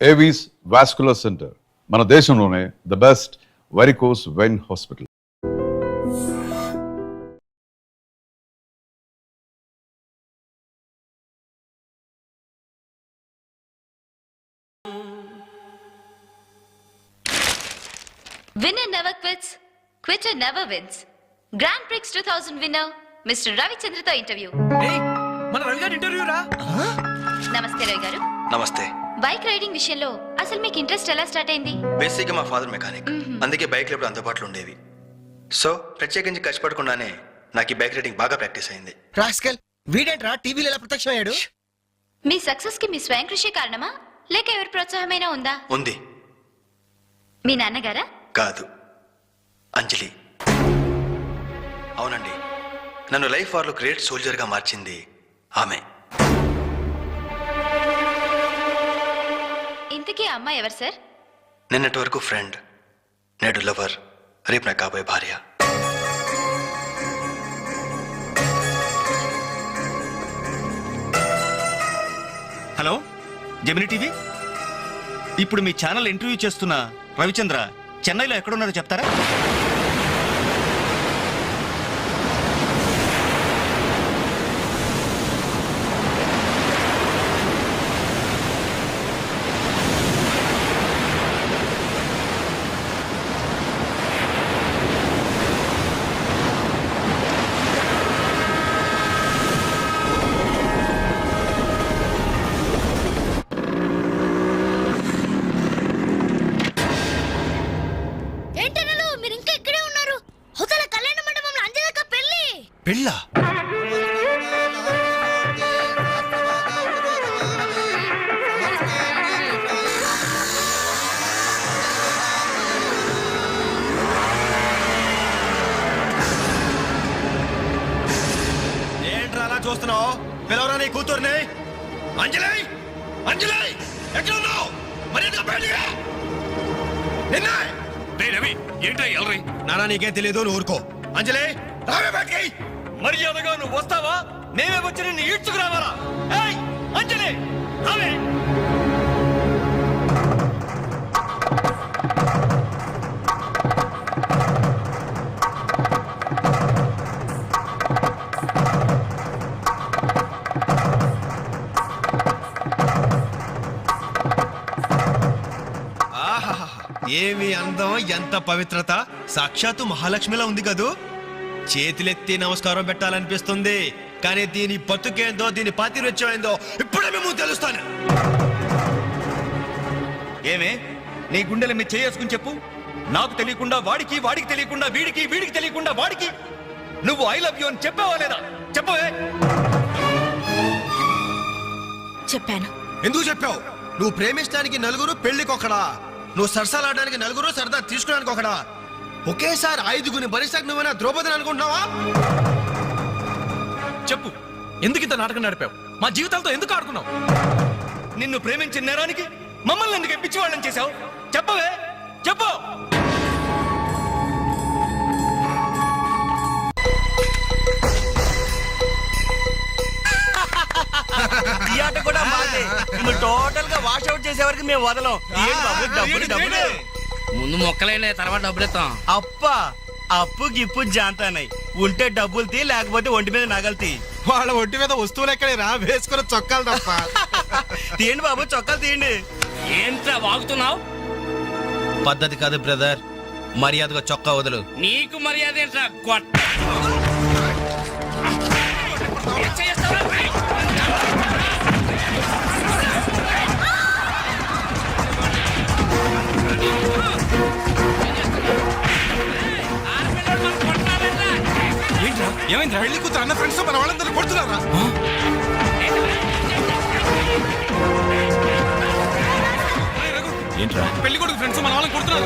Avis vascular centre మన దేశంలోనే the best varicose vein hospital. Winner never quits, quitter never wins. Grand Prix 2000 winner, Mr. Ravichandra తో interview. మన రవి గారి interview రా. నమస్తే రవి గారు. నమస్తే. బైక్ రైడింగ్ విషయంలో అసలు మీకు ఇంట్రెస్ట్ ఎలా స్టార్ట్ అయింది? బేసిక్ గా మా ఫాదర్ మెకానిక్, అందుకే బైక్లు ఎప్పుడు అందుబాటులో ఉండేవి. సో ప్రత్యేకించి కష్టపడకుండానే నాకు ఈ బైక్ రైడింగ్ బాగా ప్రాక్టీస్ అయింది. రాస్కల్ వీడేంట్రా టీవీలో ఎలా ప్రత్యక్షమయ్యాడు? మీ సక్సెస్ కి మీ స్వయం కృషి కారణమా లేక ఎవరి ప్రోత్సాహమైనా ఉందా? ఉంది. మీ నాన్నగారా? కాదు, అంజలి. అవునండి, నన్ను లైఫ్ వార్లో గ్రేట్ సోల్జర్ గా మార్చింది ఆమె. ఇంతకీ అమ్మ ఎవరు సార్? నిన్నటి వరకు ఫ్రెండ్, నేడు లవర్, రేపు నా కాబోయే భార్య. హలో జెమిని టీవీ, ఇప్పుడు మీ ఛానల్ ఇంటర్వ్యూ చేస్తున్న రవిచంద్ర చెన్నైలో ఎక్కడున్నారో చెప్తారా? పెళ్ళా? ఏంట్రా అలా చూస్తున్నావు? పిలవరా నీ కూతుర్ని. అంజలి, అంజలి ఎక్కడ ఉన్నావు? మర్యాదగా బయటికి రా. రవి ఏంటో ఎల్రై నానా నీకేం తెలియదు, నువ్వు ఊరుకో. అంజలి రావే బయటికి. మర్యాదగా నువ్వు వస్తావా? మేమే వచ్చి నిన్ను ఈడ్చుకురావాలా? ఏయ్ అంజలి రావే. ఏమి అందం, ఎంత పవిత్రత! సాక్షాత్తు మహాలక్ష్మిలా ఉంది కదూ. చేతులెత్తి నమస్కారం పెట్టాలనిపిస్తుంది, కానీ దీని బతుకేందో, దీని పాతిరొచ్చేందో ఇప్పుడే మేము తెలుస్తాను. ఏమే నీ గుండెల మీద చేసుకుని చెప్పు. నాకు తెలియకుండా వాడికి, వాడికి తెలియకుండా వీడికి, వీడికి తెలియకుండా వాడికి నువ్వు ఐ లవ్ యూ అని చెప్పావా లేదా? చెప్పవే. చెప్పాను. ఎందుకు చెప్పావు? నువ్వు ప్రేమించడానికి నలుగురు, పెళ్లికొకడా. నువ్వు సరసాలాడడానికి నలుగురు, సరదా తీసుకోవడానికి ఒకడా. ఒకేసారి ఐదుగురిని భరిస్తాకు నువ్వైనా ద్రౌపదిని అనుకుంటున్నావా? చెప్పు, ఎందుకు ఇంత నాటకం నడిపావు? మా జీవితాలతో ఎందుకు ఆడుకున్నావు? నిన్ను ప్రేమించిన నేరానికి మమ్మల్ని ఎందుకు పిచ్చి వాళ్ళని చేశావు? చెప్పవే, చెప్పు. ఈ ఆట కూడా మాదే. టోటల్ గా వాష్ అవుట్ చేసే వరకు మేము వదలం. డబ్బులు డబ్బులు ముందు మొక్కలైనా తర్వాత డబ్బులు ఇస్తాం. అప్పు గిప్పు జాంతానాయి. ఉంటే డబ్బులు తీ, లేకపోతే ఒంటి మీద నగలు తీ. వాళ్ళ ఒంటి మీద వస్తువులు ఎక్కడే రా, వేసుకున్న చొక్కాలు తప్ప. తీయండి బాబు, చొక్కాలు తీయండి. ఏంట్రా వాగుతున్నావు? పద్ధతి కాదు బ్రదర్, మర్యాదగా చొక్కా వదులు. నీకు మర్యాద ఏంట్రా? ఏమైంది? పెళ్లి కూతురు అన్న ఫ్రెండ్స్ మన వాళ్ళందరూ కొడుతున్నారా? ఏంట్రా పెళ్లి కొడుకు ఫ్రెండ్స్ మన వాళ్ళని కొడుతున్నారు?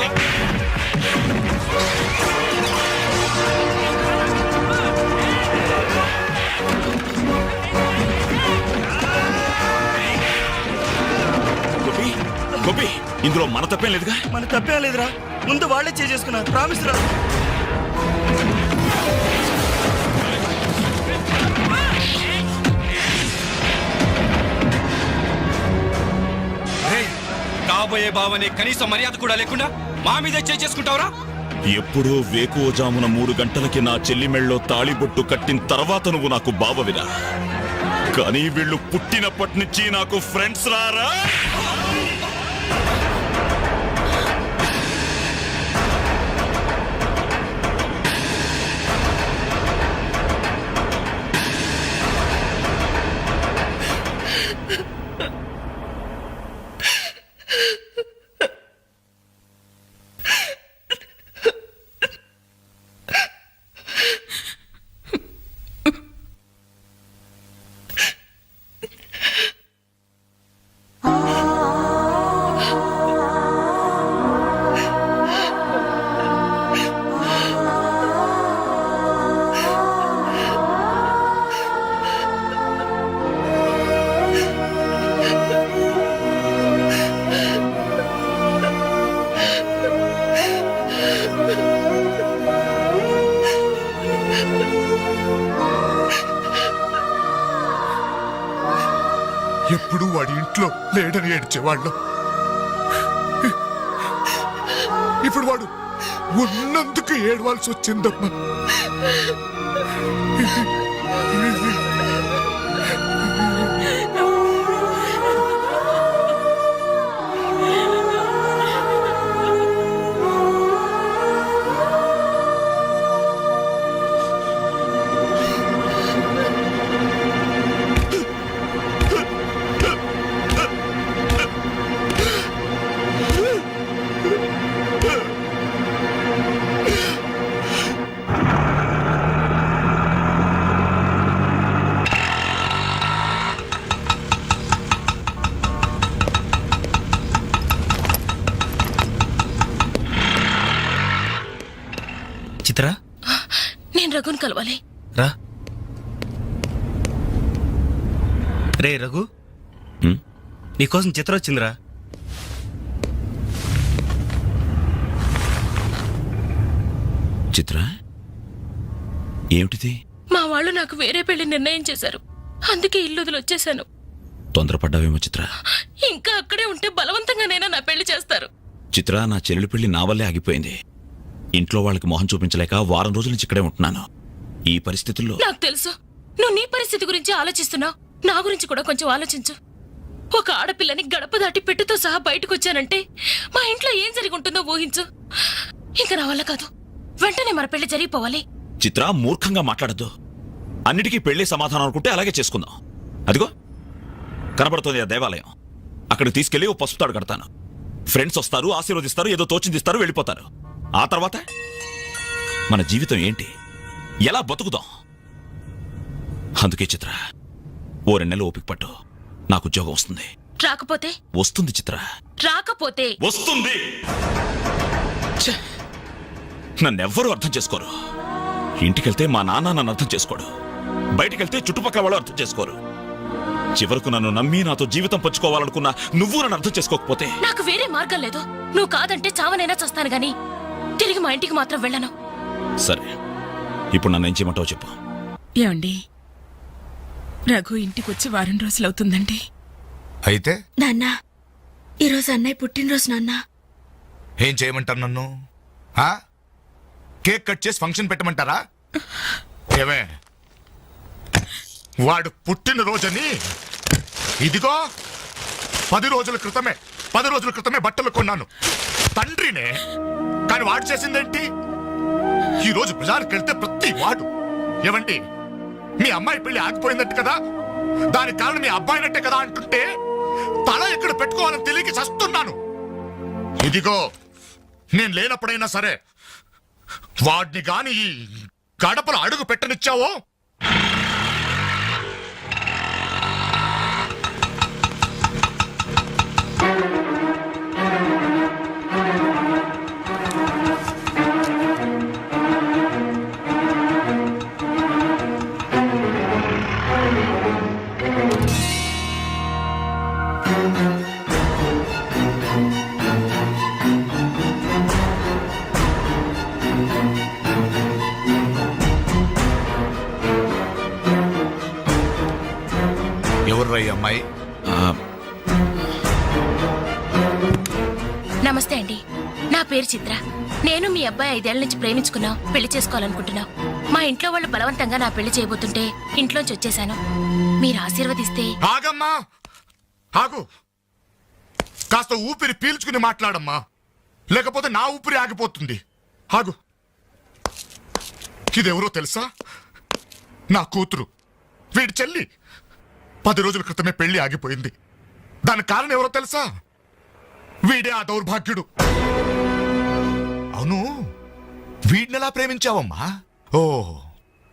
గోపి, ఇందులో మన తప్పేం లేదుగా? మన తప్పేం లేదురా, ముందు వాళ్ళే చేసుకున్నారు. ప్రామిస్ రా. కాబోయే బావనే కనీసం మర్యాద కూడా లేకుండా మా మీదే చేసుకుంటావురా? ఎప్పుడో వేకువజామున 3 గంటలకి నా చెల్లి మెళ్ళలో తాళిబొట్టు కట్టిన తర్వాత నువ్వు నాకు బావవిరా. కానీ వీళ్ళు పుట్టినప్పటి నుంచి నాకు ఫ్రెండ్స్ రారా. ఎప్పుడు వాడి ఇంట్లో లేడని ఏడ్చేవాళ్ళు. ఇప్పుడు వాడు ఉన్నందుకు ఏడవాల్సి వచ్చిందమ్మా. చిత్ర, నేను రఘుని కలవాలి. రా. రే రఘు, నీకోసం చిత్ర వచ్చిందిరా. చిత్ర, ఏమిటిది? మా వాళ్ళు నాకు వేరే పెళ్లి నిర్ణయం చేశారు. అందుకే ఇల్లు వదిలి వచ్చేసాను. తొందరపడ్డావేమో చిత్ర. ఇంకా అక్కడే ఉంటే బలవంతంగానైనా నా పెళ్లి చేస్తారు. చిత్ర, నా చెల్లెలి పెళ్లి నా వల్లే ఆగిపోయింది. ఇంట్లో వాళ్ళకి మొహం చూపించలేక వారం రోజుల నుంచి ఇక్కడే ఉంటున్నాను. ఈ పరిస్థితుల్లో నాకు తెలుసు నువ్వు నీ పరిస్థితి గురించి ఆలోచిస్తున్నావు. నా గురించి కూడా కొంచెం ఆలోచించు. ఒక ఆడపిల్లని గడప దాటి పెట్టుతో సహా బయటకు వచ్చానంటే మా ఇంట్లో ఏం జరిగి ఉంటుందో ఊహించు. ఇంకా నా వల్ల కాదు. వెంటనే మన పెళ్లి జరిగిపోవాలి. చిత్ర, మూర్ఖంగా మాట్లాడద్దు. అన్నిటికీ పెళ్లి సమాధానం అనుకుంటే అలాగే చేసుకుందాం. అదిగో కనబడుతోంది ఆ దేవాలయం. అక్కడికి తీసుకెళ్లి ఓ పసుపు తాడు కడతాను. ఫ్రెండ్స్ వస్తారు, ఆశీర్వదిస్తారు, ఏదో తోచిందిస్తారు, వెళ్ళిపోతారు. ఆ తర్వాత మన జీవితం ఏంటి, ఎలా బతుకుదాం? అందుకే చిత్ర, ఓ 2 నెలలు ఓపిక పట్టు. నాకు ఉద్యోగం వస్తుంది. రాకపోతే? వస్తుంది చిత్ర. రాకపోతే? వస్తుంది. నన్నెవ్వరూ అర్థం చేసుకోరు. ఇంటికెళ్తే మా నాన్న నన్ను అర్థం చేసుకోడు. బయటికెళ్తే చుట్టుపక్కల వాళ్ళు అర్థం చేసుకోరు. చివరకు నన్ను నమ్మి నాతో జీవితం పంచుకోవాలనుకున్నా నువ్వు నన్ను అర్థం చేసుకోకపోతే? నాకు వేరే మార్గం లేదు. నువ్వు కాదంటే చావనైనా చస్తాను గాని తిరిగి మా ఇంటికి మాత్రం వెళ్ళను. సరే, ఇప్పుడు నన్ను ఏం చేయమంటావు చెప్పు. ఏమండి, రఘు ఇంటికి వచ్చి వారం రోజులవుతుందండి. అయితే నాన్న, ఈరోజు అన్నయ్య పుట్టినరోజు. నాన్న, ఏం చేయమంటారు నన్ను? కేక్ కట్ చేసి ఫంక్షన్ పెట్టమంటారా? ఏమే, వాడు పుట్టినరోజని ఇదిగో 10 రోజుల క్రితమే బట్టలు కొన్నాను. తండ్రినే. కానీ వాడు చేసిందేంటి? ఈ రోజు బజార్కి వెళ్తే ప్రతి వాడు ఏమండి మీ అమ్మాయి పెళ్లి ఆగిపోయిందంట కదా, దానికి కారణం మీ అబ్బాయినట్టే కదా అంటుంటే తల ఎక్కడ పెట్టుకోవాలని తెలియక చస్తున్నాను. ఇదిగో నేను లేనప్పుడైనా సరే వాడిని గాని ఈ గడపలో అడుగు పెట్టనిచ్చావో ఎవర్రా ఈ అమ్మాయి? నమస్తే అండి, నా పేరు చిత్ర. నేను మీ అబ్బాయి 5 ఏళ్ల నుంచి ప్రేమించుకున్నాం, పెళ్లి చేసుకోవాలనుకుంటున్నాం. మా ఇంట్లో వాళ్ళు బలవంతంగా నా పెళ్లి చేయబోతుంటే ఇంట్లోంచి వచ్చేసాను. మీరు ఆశీర్వదిస్తే. ఆగమ్మా, ఆగు. కాస్త ఊపిరి పీల్చుకుని మాట్లాడమ్మా, లేకపోతే నా ఊపిరి ఆగిపోతుంది. ఆగు. ఇదెవరో తెలుసా? నా కూతురు, వీడి చెల్లి. 10 రోజుల క్రితమే పెళ్లి ఆగిపోయింది. దానికి కారణం ఎవరో తెలుసా? వీడే ఆ దౌర్భాగ్యుడు. అవును, వీడినెలా ప్రేమించావమ్మా? ఓ,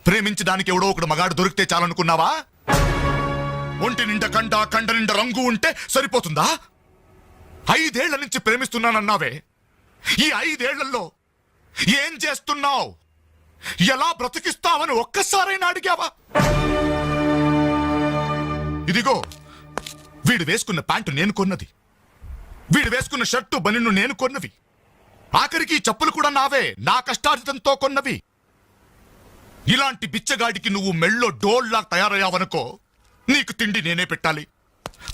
ప్రేమించడానికి ఎవడో ఒకడు మగాడు దొరికితే చాలనుకున్నావా? ఒంటి నిండా కండ నిండా రంగు ఉంటే సరిపోతుందా? 5 ఏళ్ల నుంచి ప్రేమిస్తున్నానన్నావే, ఈ 5 ఏళ్లలో ఏం చేస్తున్నావు? ఎలా బ్రతికిస్తావని ఒక్కసారైనా అడిగావా? ఇదిగో, వీడు వేసుకున్న ప్యాంటు నేను కొన్నది, వీడు వేసుకున్న షర్టు బనిన్ను నేను కొన్నవి, ఆఖరికి ఈ చెప్పులు కూడా నావే, నా కష్టార్జితంతో కొన్నవి. ఇలాంటి బిచ్చగాడికి నువ్వు మెళ్ళో డోల్లా తయారయ్యావనుకో, నీకు తిండి నేనే పెట్టాలి,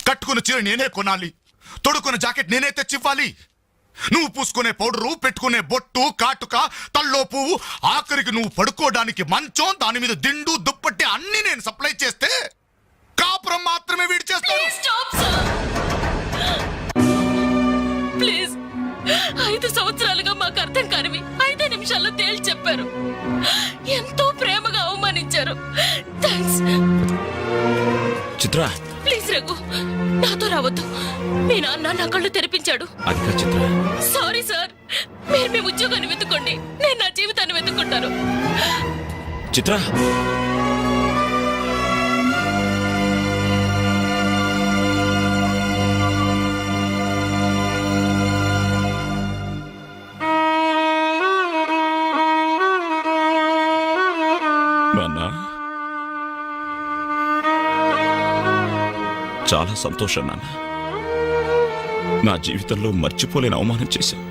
కట్టుకున్న చీర నేనే కొనాలి, తొడుకున్న జాకెట్ నేనే తెచ్చివ్వాలి. నువ్వు పూసుకునే పౌడరు, పెట్టుకునే బొట్టు, కాటుక, తల్లో పువ్వు, ఆఖరికి నువ్వు పడుకోవడానికి మంచం, దాని మీద దిండు, దుప్పట్టి అన్ని నేను సప్లై చేస్తే కాపురం మాత్రమే వీడి చేస్తాడు. ప్లీజ్, 5 సంవత్సరాలుగా మాకు అర్థం కానివి 5 నిమిషాల్లో తేల్చి చెప్పారు. ఎంతో ప్రేమగా అవమానించారు. థాంక్స్. చిత్ర, ప్లీజ్ రఘు, నాతో రావద్దు. మీ నాన్న నా కళ్ళు తెరిపించాడు. అది కాదు చిత్ర. సారీ సార్, మీరు మీ ఉద్యోగాన్ని వెతుక్కోండి, నేను నా జీవితాన్ని వెతుక్కుంటాను. చిత్ర, నాన్న, చాలా సంతోషం నాన్న. నా జీవితంలో మర్చిపోలేని అవమానం చేశావు.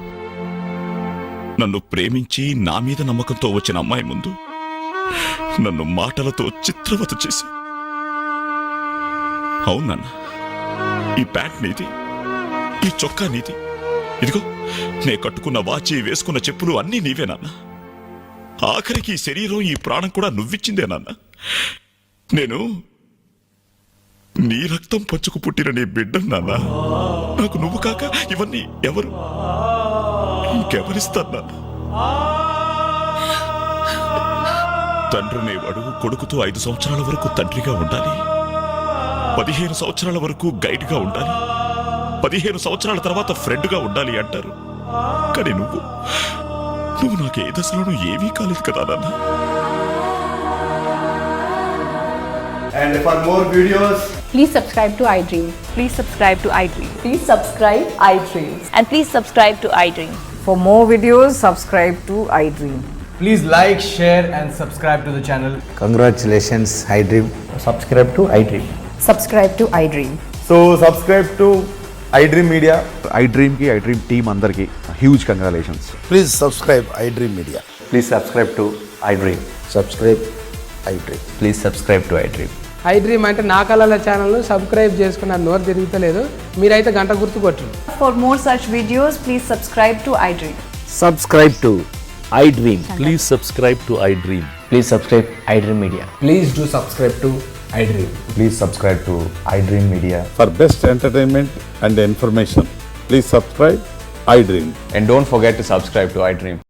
నన్ను ప్రేమించి నా మీద నమ్మకంతో వచ్చిన అమ్మాయి ముందు నన్ను మాటలతో చిత్రవత చేశావు. అవునన్నా, ఈ ప్యాంట్ నీది, ఈ చొక్కా నీది, ఇదిగో నే కట్టుకున్న వాచి, వేసుకున్న చెప్పులు అన్నీ నీవే నాన్న. ఆఖరికి ఈ శరీరం, ఈ ప్రాణం కూడా నువ్విచ్చిందే నాన్న. నేను నీ రక్తం పంచుకు పుట్టిన నీ బిడ్డను నాన్న. నాకు నువ్వు కాక ఇవన్నీ ఎవరు, ఇంకెవరిస్తారు నాన్న? తండ్రినేవాడు కొడుకుతో 5 సంవత్సరాల వరకు తండ్రిగా ఉండాలి, 15 సంవత్సరాల వరకు గైడ్గా ఉండాలి, 15 సంవత్సరాల తర్వాత ఫ్రెండ్గా ఉండాలి అంటారు. కానీ నువ్వు నాకు ఏ దశలోనూ ఏమీ కాలేదు కదా నాన్న. And for more videos, please subscribe to iDream. Please subscribe to iDream. Please subscribe iDream. And please subscribe to iDream. For more videos, subscribe to iDream. please like, share and subscribe to the channel. Congratulations, iDream. Subscribe to iDream. Subscribe to iDream. So subscribe to iDream Media. iDream ki, iDream team andarki huge congratulations. Please subscribe iDream Media. Please subscribe to iDream. Subscribe iDream. Please subscribe to iDream. iDream అంటే నా కళల channel subscribe చేసుకున్న నోరు తిరుగుతలేదు, మీరైతే గంట గుర్తు కొట్టండి. For more such videos, please subscribe to iDream. Subscribe to iDream. Please subscribe to iDream. Please subscribe iDream Media. Please do subscribe to iDream. Please subscribe to iDream Media. For best entertainment and information, please subscribe iDream. And don't forget to subscribe to iDream.